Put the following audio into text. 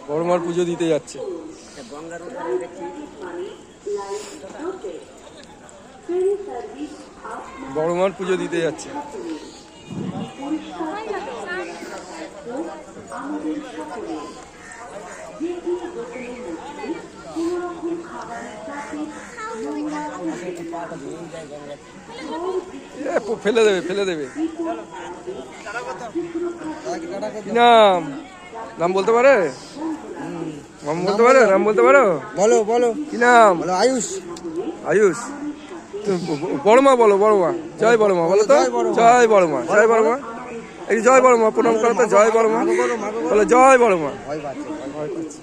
বড় মার পুজো দিতে যাচ্ছে। বড় মার পুজো দিতে যাচ্ছে। ফেলে দেবে ফেলে দেবে। নাম নাম বলতে পারে? নাম বলতে পারো? নাম বলতে পারো? বলো বলো। কি নাম? আয়ুষ। আয়ুষ। বড় মা বলো, বড় মা। জয় বড় মা বলো তো। জয় বড় মা, জয় বড় মা। এই জয় বড় মা প্রণাম করো তো। জয় বড় মা বলো। জয় বড় মা। ভয় পাচ্ছে।